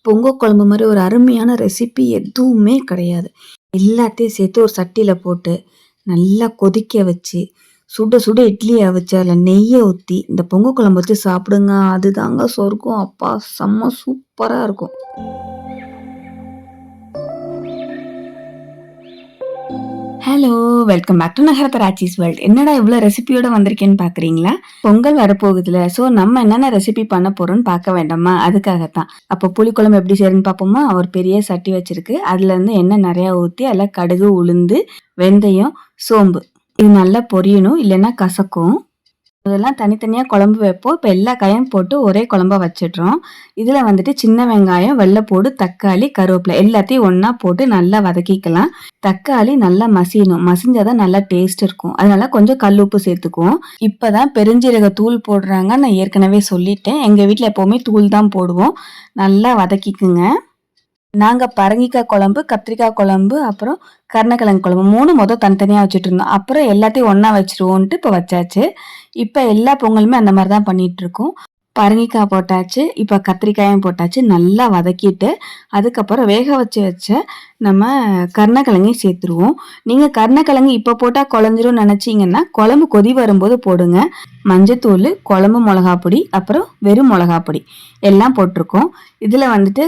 பொங்க குழம்பு மாதிரி ஒரு அருமையான ரெசிபி எதுவுமே கிடையாது. எல்லாத்தையும் சேர்த்து ஒரு சட்டியில் போட்டு நல்லா கொதிக்க வச்சு சுட சுட இட்லியை வச்சு அதில் நெய்யை ஊற்றி இந்த பொங்க குழம்பு வச்சு சாப்பிடுங்க. அதுதாங்க சொர்க்கம். அப்பா செம்ம சூப்பராக இருக்கும். ஹலோ, வெல்கம் பேக் டு நகரத்தராச்சிஸ் வேர்ல்ட். என்னடா இவ்வளோ ரெசிபியோட வந்திருக்கேன்னு பார்க்குறீங்களா? பொங்கல் வரப்போகுதுல, ஸோ நம்ம என்னென்ன ரெசிபி பண்ண போறோம்னு பார்க்க வேண்டாமா? அதுக்காகத்தான். அப்போ புளிக்குழம்பு எப்படி செய்யறதுன்னு பார்ப்போமா? ஒரு பெரிய சட்டி வச்சிருக்கு. அதுல இருந்து எண்ணெய் நிறையா ஊற்றி அதில் கடுகு, உளுந்து, வெந்தயம், சோம்பு இது நல்லா பொரியணும், இல்லைன்னா கசக்கும். இதெல்லாம் தனித்தனியாக குழம்பு வைப்போம். இப்போ எல்லா காயும் போட்டு ஒரே குழம்பா வச்சிடுறோம். இதில் வந்துட்டு சின்ன வெங்காயம், வெள்ளைப்பூடு, தக்காளி, கருவேப்பிலை எல்லாத்தையும் ஒன்றா போட்டு நல்லா வதக்கிக்கலாம். தக்காளி நல்லா மசியணும். மசிஞ்சாதான் நல்லா டேஸ்ட் இருக்கும். அதனால கொஞ்சம் கல் உப்பு சேர்த்துக்குவோம். இப்போதான் பெருஞ்சீரக தூள் போடுறாங்க. நான் ஏற்கனவே சொல்லிட்டேன். எங்கள் வீட்டில் எப்போவுமே தூள் தான் போடுவோம். நல்லா வதக்கிக்குங்க. நாங்கள் பரங்கிக்காய் குழம்பு, கத்திரிக்காய் குழம்பு, அப்புறம் கருணக்கிழங்கு குழம்பு 3 தனித்தனியாக வச்சுட்டு இருந்தோம். அப்புறம் எல்லாத்தையும் ஒன்றா வச்சுருவோன்ட்டு இப்போ வச்சாச்சு. இப்போ எல்லா பொங்கலுமே அந்த மாதிரி தான் பண்ணிகிட்ருக்கோம். பரங்கிக்காய் போட்டாச்சு, இப்போ கத்திரிக்காயும் போட்டாச்சு. நல்லா வதக்கிட்டு அதுக்கப்புறம் வேக வச்ச நம்ம கருணக்கிழங்கையும் சேர்த்துருவோம். நீங்கள் கருணக்கிழங்கு இப்போ போட்டால் குழஞ்சிரும் நினச்சிங்கன்னா குழம்பு கொதி வரும்போது போடுங்க. மஞ்சத்தூள், குழம்பு மிளகாப்பொடி, அப்புறம் வெறும் மிளகாப்பொடி எல்லாம் போட்டிருக்கோம். இதில் வந்துட்டு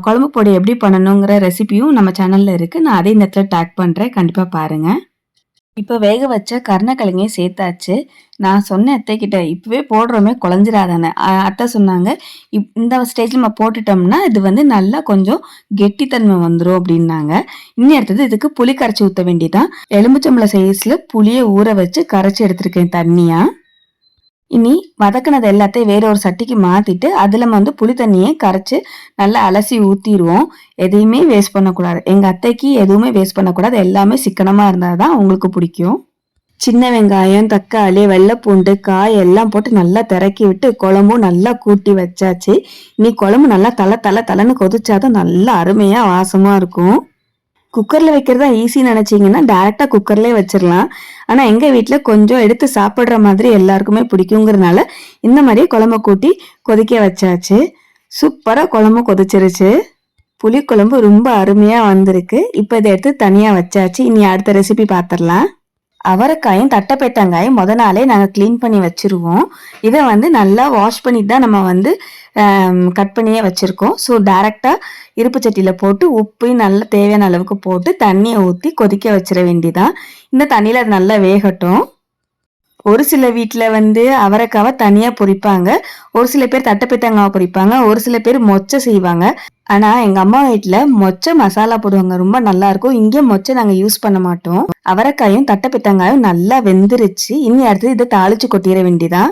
குழம்பு பொடி எப்படி பண்ணணுங்கிற ரெசிபியும் நம்ம சேனலில் இருக்குது. நான் அதே நேரத்தில் டேக் பண்ணுறேன், கண்டிப்பாக பாருங்கள். இப்போ வேக வச்ச கருணக்கிழங்கையும் சேர்த்தாச்சு. நான் சொன்ன அத்தைக்கிட்ட இப்போவே போடுறோமே குழஞ்சிராதானே. அத்தை சொன்னாங்க, இந்த ஸ்டேஜில் நம்ம போட்டுட்டோம்னா இது வந்து நல்லா கொஞ்சம் கெட்டித்தன்மை வந்துடும் அப்படின்னாங்க. இன்னும் அடுத்தது இதுக்கு புளி கரைச்சி ஊற்ற வேண்டியதான். எலுமிச்சம்பழம் சைஸில் புளியை ஊற வச்சு கரைச்சி எடுத்துருக்கேன் தண்ணியாக. இனி வதக்கினது எல்லாத்தையும் வேற ஒரு சட்டிக்கு மாற்றிட்டு அதில் வந்து புளி தண்ணியை கரைச்சி நல்லா அலசி ஊற்றிடுவோம். எதையுமே வேஸ்ட் பண்ணக்கூடாது. எங்கள் அத்தைக்கு எதுவுமே வேஸ்ட் பண்ணக்கூடாது. எல்லாமே சிக்கனமாக இருந்தால் தான் அவங்களுக்கு பிடிக்கும். சின்ன வெங்காயம், தக்காளி, வெள்ளைப்பூண்டு, காய் எல்லாம் போட்டு நல்லா திறக்கி விட்டு குழம்பும் நல்லா கூட்டி வச்சாச்சு. இனி குழம்பு நல்லா தலைன்னு கொதிச்சாதான் நல்லா அருமையாக வாசமாக இருக்கும். குக்கரில் வைக்கிறதா ஈஸின்னு நினச்சிங்கன்னா டேரெக்டாக குக்கர்லேயே வச்சிடலாம். ஆனால் எங்கள் வீட்டில் கொஞ்சம் எடுத்து சாப்பிட்ற மாதிரி எல்லாருக்குமே பிடிக்குங்கிறதுனால இந்த மாதிரியே குழம்பு கூட்டி கொதிக்க வச்சாச்சு. சூப்பராக குழம்பு கொதிச்சிருச்சு. புளிக்குழம்பு ரொம்ப அருமையாக வந்திருக்கு. இப்போ இதை எடுத்து தனியாக வச்சாச்சு. இனி அடுத்த ரெசிபி பார்த்துடலாம். அவரைக்காயும் தட்டைப்பேட்டங்காயும் நாளே நாங்கள் க்ளீன் பண்ணி வச்சுருவோம். இதை வந்து நல்லா வாஷ் பண்ணிட்டு தான் நம்ம வந்து கட் பண்ணியே வச்சுருக்கோம். ஸோ டேரெக்டாக இருப்பு சட்டியில் போட்டு உப்பு நல்லா தேவையான அளவுக்கு போட்டு தண்ணியை ஊற்றி கொதிக்க வச்சிட வேண்டியதான். இந்த தண்ணியில் அது நல்லா வேகட்டும். ஒரு சில வீட்டில் வந்து அவரைக்காவை தனியாக பொரிப்பாங்க, ஒரு சில பேர் தட்டைப்பேட்டங்காவை பொரிப்பாங்க, ஒரு சில பேர் மொச்சை செய்வாங்க. ஆனால் எங்கள் அம்மா வீட்டில் மொச்சை மசாலா போடுவாங்க, ரொம்ப நல்லா இருக்கும். இங்கே மொச்சை நாங்கள் யூஸ் பண்ண மாட்டோம். அவரைக்காயும் தட்டைப்பேட்டங்காயும் நல்லா வெந்துருச்சு. இனி அடுத்து இதை தாளிச்சு கொட்டிட வேண்டியதான்.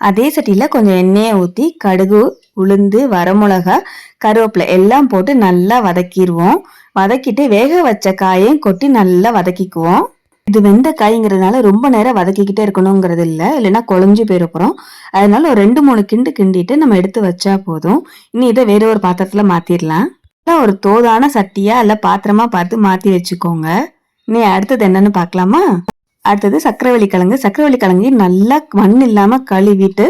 அதே சட்டியில் கொஞ்சம் எண்ணெயை ஊற்றி கடுகு, உளுந்து, வரமிளகா, கருவேப்பிலை எல்லாம் போட்டு நல்லா வதக்கிடுவோம். வதக்கிட்டு வேக வச்ச காயையும் கொட்டி நல்லா வதக்கிக்குவோம். இது வெந்த காய்ங்கிறதுனால ரொம்ப நேரம் வதக்கிக்கிட்டே இருக்கணுங்கிறது இல்லை, இல்லைன்னா குழஞ்சு போயிருப்போம். அதனால ஒரு 2-3 கிண்டிட்டு நம்ம எடுத்து வச்சா போதும். இனி இதை வேற ஒரு பாத்திரத்தில் மாற்றிடலாம். ஒரு தோதான சட்டியா இல்லை பாத்திரமா பார்த்து மாற்றி வச்சுக்கோங்க. இனி அடுத்தது என்னன்னு பார்க்கலாமா? அடுத்தது சக்கரவள்ளி கிழங்கு நல்லா மண் இல்லாமல் கழுவிட்டு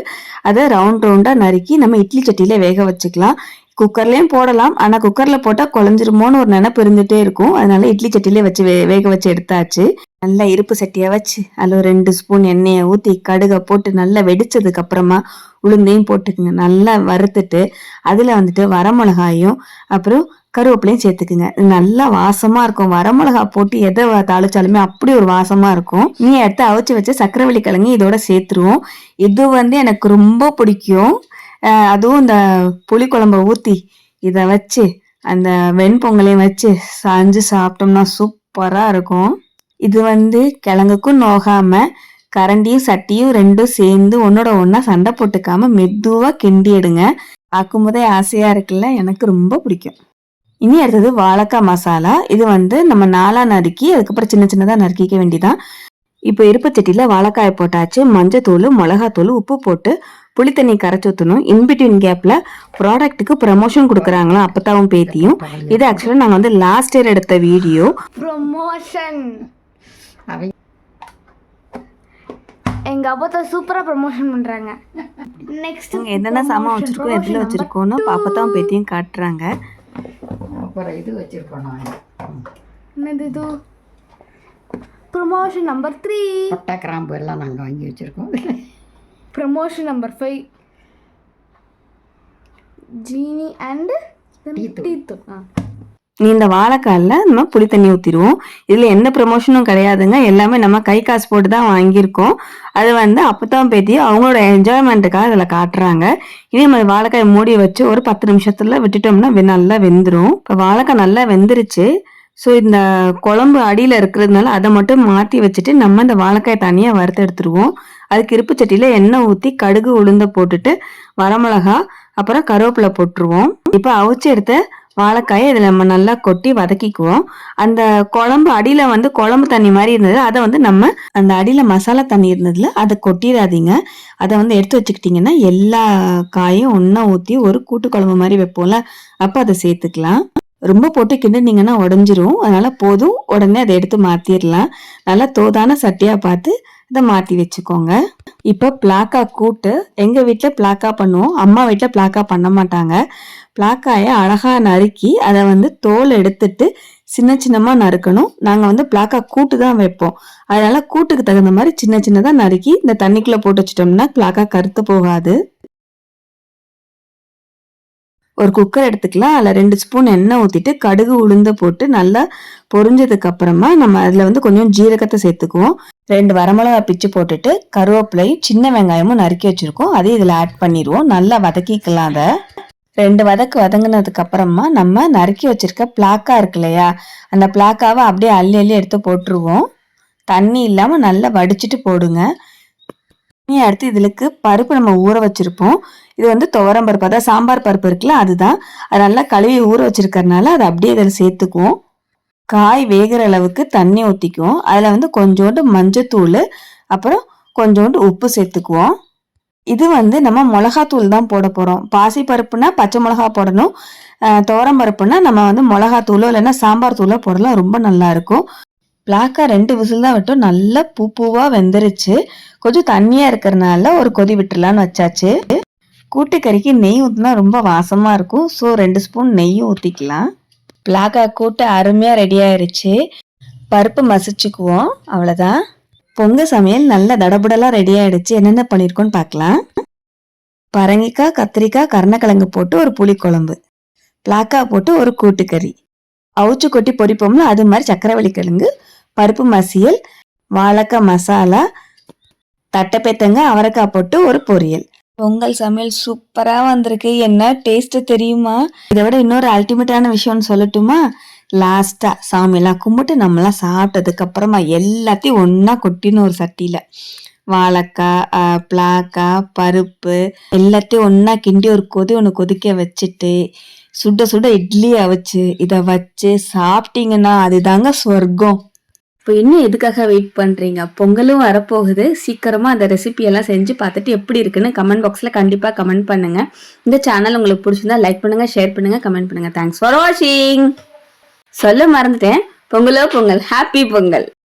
அதை ரவுண்டாக நறுக்கி நம்ம இட்லி சட்டியில் வேக வச்சுக்கலாம். குக்கர்லேயும் போடலாம், ஆனால் குக்கரில் போட்டால் குழஞ்சிருமோன்னு ஒரு நினைப்பு இருந்துகிட்டே இருக்கும். அதனால இட்லி சட்டியிலே வச்சு வேக வச்சு எடுத்தாச்சு. நல்லா இருப்பு சட்டியை வச்சு அதில் ஒரு 2 ஸ்பூன் எண்ணெயை ஊற்றி கடுகை போட்டு நல்லா வெடிச்சதுக்கு அப்புறமா உளுந்தையும் போட்டுக்குங்க. நல்லா வறுத்துட்டு அதில் வந்துட்டு வரமிளகாயும் அப்புறம் கருவேப்பிலையும் சேர்த்துக்குங்க. நல்லா வாசமா இருக்கும். வரமிளகா போட்டு எதை தாளிச்சாலுமே அப்படி ஒரு வாசமா இருக்கும். நீ எடுத்து அவிச்சு வச்சு சக்கரவள்ளி கிழங்கு இதோட சேர்த்துருவோம். இது வந்து எனக்கு ரொம்ப பிடிக்கும். அதுவும் இந்த புளி குழம்ப ஊற்றி இதை வச்சு அந்த வெண்பொங்கலையும் வச்சு சாஞ்சு சாப்பிட்டோம்னா சூப்பராக இருக்கும். இது வந்து கிழங்குக்கும் நோகாம கரண்டியும் சட்டியும் ரெண்டும் சேர்ந்து ஒன்னோட ஒன்னா சண்டை போட்டுக்காம மெதுவாக கிண்டி எடுங்க. பார்க்கும்போதே ஆசையா இருக்குல்ல, எனக்கு ரொம்ப பிடிக்கும். இனி அடுத்தது வாழைக்காய் மசாலா. இது வந்து நம்ம 4 நறுக்கி அதுக்கப்புறம் சின்ன சின்னதாக நறுக்கிக்க வேண்டியதான். இப்போ இருப்பு சட்டியில் வாழைக்காயை போட்டாச்சு. மஞ்சத்தூள், மிளகாத்தூள், உப்பு போட்டு புளித்தண்ணி கரைச்சி ஊற்றணும். இன்பிட்வீன் கேப்பில் ப்ராடக்ட்டுக்கு ப்ரமோஷன் கொடுக்குறாங்களா அப்பத்தாவும் பேத்தியும். இது ஆக்சுவலாக நாங்கள் வந்து லாஸ்ட் இயர் எடுத்த வீடியோ. ப்ரமோஷன் எங்கள் அப்பா சூப்பராக ப்ரமோஷன் பண்ணுறாங்க. நெக்ஸ்ட் என்னென்ன சாமான் வச்சுருக்கோம், எதில் வச்சுருக்கோன்னு பாப்பத்தான் பேத்தியும் காட்டுறாங்க. அப்புறம் இது வச்சுருக்கோம் நாங்கள். என்னது இது? Promotion number 3. பட்டை கிராம்பு எல்லாம் நாங்கள் வாங்கி வச்சுருக்கோம். ப்ரமோஷன் நம்பர் 5 ஜீனி அண்ட் டீத்து. நீ இந்த வாழைக்காயில் நம்ம புளி தண்ணி ஊற்றிடுவோம். இதில் எந்த ப்ரமோஷனும் கிடையாதுங்க, எல்லாமே நம்ம கை காசு போட்டு தான் வாங்கியிருக்கோம். அது அப்பதான் பேத்தி அவங்களோட என்ஜாய்மெண்ட்டுக்காக இதில் காட்டுறாங்க. இதே மாதிரி வாழைக்காயை மூடி வச்சு ஒரு 10 நிமிஷத்துல விட்டுட்டோம்னா நல்லா வெந்துடும். இப்போ வாழைக்காய் நல்லா வெந்துருச்சு. ஸோ இந்த குழம்பு அடியில் இருக்கிறதுனால அதை மட்டும் மாற்றி வச்சுட்டு நம்ம இந்த வாழைக்காயை தனியாக வறுத்து எடுத்துருவோம். அதுக்கு இருப்பு சட்டியில் எண்ணெய் ஊற்றி கடுகு உளுந்த போட்டுட்டு வரமிளகா அப்புறம் கருவேப்பிலை போட்டுருவோம். இப்போ அவிச்சு எடுத்த வாழைக்காயை இதில் நம்ம நல்லா கொட்டி வதக்கிக்குவோம். அந்த குழம்பு அடியில் குழம்பு தண்ணி மாதிரி இருந்தது, அதை நம்ம அந்த அடியில் மசாலா தண்ணி இருந்ததுல அதை கொட்டிடாதீங்க. அதை எடுத்து வச்சுக்கிட்டிங்கன்னா எல்லா காயும் ஒன்றா ஊற்றி ஒரு கூட்டு குழம்பு மாதிரி வைப்போம்ல, அப்போ அதை சேர்த்துக்கலாம். ரொம்ப போட்டு கிண்டுனீங்கன்னா உடஞ்சிரும். அதனால போதும், உடனே அதை எடுத்து மாற்றிடலாம். நல்லா தோதான சட்டியாக பார்த்து இதை மாற்றி வச்சுக்கோங்க. இப்போ பிளாக்கா கூட்டு எங்கள் வீட்டில் பிளாக்கா பண்ணுவோம், அம்மா வீட்டில் பிளாக்கா பண்ண மாட்டாங்க. பிளாக்காயை அழகாக நறுக்கி அதை தோல் எடுத்துட்டு சின்ன சின்னமாக நறுக்கணும். நாங்கள் பிளாக்கா கூட்டு தான் வைப்போம். அதனால கூட்டுக்கு தகுந்த மாதிரி சின்ன சின்னதாக நறுக்கி இந்த தண்ணிக்குள்ளே போட்டு வச்சிட்டோம்னா பிளாக்கா கருத்து போகாது. ஒரு குக்கர் எடுத்துக்கலாம். அதில் 2 ஸ்பூன் எண்ணெய் ஊற்றிட்டு கடுகு உளுந்த போட்டு நல்லா பொரிஞ்சதுக்கு அப்புறமா நம்ம அதில் கொஞ்சம் ஜீரகத்தை சேர்த்துக்குவோம். 2 வரமிளகா பிச்சு போட்டுட்டு கருவேப்பிலை சின்ன வெங்காயமும் நறுக்கி வச்சிருக்கோம், அதையும் இதில் ஆட் பண்ணிடுவோம். நல்லா வதக்கிக்கலாம். அதை 2 வதக்கு வதங்கினதுக்கு அப்புறமா நம்ம நறுக்கி வச்சிருக்க பிளாக்கா இருக்கு இல்லையா, அந்த பிளாக்காவை அப்படியே அள்ளி அள்ளி எடுத்து போட்டுருவோம். தண்ணி இல்லாமல் நல்லா வடிச்சிட்டு போடுங்க. அடுத்து இதுக்கு பருப்பு நம்ம ஊற வச்சிருப்போம். இது துவரம் பருப்பு, அதாவது சாம்பார் பருப்பு இருக்குல்ல, அதுதான். அது நல்லா கழுவி ஊற வச்சிருக்கறனால அதை அப்படியே இதில் சேர்த்துக்குவோம். காய் வேகிற அளவுக்கு தண்ணி ஊற்றிக்குவோம். அதில் கொஞ்சோண்டு மஞ்சத்தூள் அப்புறம் கொஞ்சோண்டு உப்பு சேர்த்துக்குவோம். இது நம்ம மிளகாத்தூள் தான் போட போகிறோம். பாசி பருப்புனா பச்சை மிளகா போடணும், துவரம் பருப்புனா நம்ம மிளகாத்தூளோ இல்லைன்னா சாம்பார் தூளோ போடலாம், ரொம்ப நல்லா இருக்கும். பிளாக்கா 2 விசில் தான் விட்டோம். நல்லா பூவாக வெந்துருச்சு. கொஞ்சம் தண்ணியாக இருக்கிறதுனால ஒரு கொதி விட்டுலான்னு வச்சாச்சு. கூட்டுக்கறிக்கு நெய் ஊற்றினா ரொம்ப வாசமாக இருக்கும். ஸோ 2 ஸ்பூன் நெய்யும் ஊற்றிக்கலாம். பிளாக்கா கூட்டு அருமையாக ரெடி ஆயிடுச்சு. பருப்பு மசிச்சுக்குவோம், அவ்வளோதான். பொங்கல் சமையல் நல்ல தடபுடலாக ரெடி ஆயிடுச்சு. என்னென்ன பண்ணியிருக்கோன்னு பார்க்கலாம். பரங்கிக்காய், கத்திரிக்காய், கருணக்கிழங்கு போட்டு ஒரு புளிக்குழம்பு, பிளாக்கா போட்டு ஒரு கூட்டுக்கறி, அவுச்சு கொட்டி பொரிப்போம்ல அது மாதிரி சக்கரவள்ளி கிழங்கு, பருப்பு மசியல், வாழைக்காய் மசாலா, தட்டைப்பேத்தங்க, அவரைக்காய் போட்டு ஒரு பொரியல். பொங்கல் சமையல் சூப்பரா வந்திருக்கு. என்ன டேஸ்ட் தெரியுமா? இதை விட இன்னொரு அல்டிமேட்டான விஷயம்னு சொல்லட்டுமா? லாஸ்டா சாமியெல்லாம் கும்பிட்டு நம்மளாம் சாப்பிட்டதுக்கு அப்புறமா எல்லாத்தையும் ஒன்னா கொட்டின்னு ஒரு சட்டியில வாழைக்காய், பிளாக்காய், பருப்பு எல்லாத்தையும் ஒன்னா கிண்டி ஒரு ஒன்று கொதிக்க வச்சுட்டு சுட சுட இட்லி அவிச்சு இதை வச்சு சாப்பிட்டீங்கன்னா அதுதாங்க சொர்க்கம். இப்போ இன்னும் எதுக்காக வெயிட் பண்ணுறீங்க? பொங்கலும் வரப்போகுது. சீக்கிரமாக அந்த ரெசிபியெல்லாம் செஞ்சு பார்த்துட்டு எப்படி இருக்குன்னு கமெண்ட் பாக்ஸில் கண்டிப்பாக கமெண்ட் பண்ணுங்கள். இந்த சேனல் உங்களுக்கு பிடிச்சிருந்தா லைக் பண்ணுங்கள், ஷேர் பண்ணுங்கள், கமெண்ட் பண்ணுங்கள். தேங்க்ஸ் ஃபார் வாட்சிங். சொல்ல மறந்துட்டேன், பொங்கலோ பொங்கல், ஹாப்பி பொங்கல்.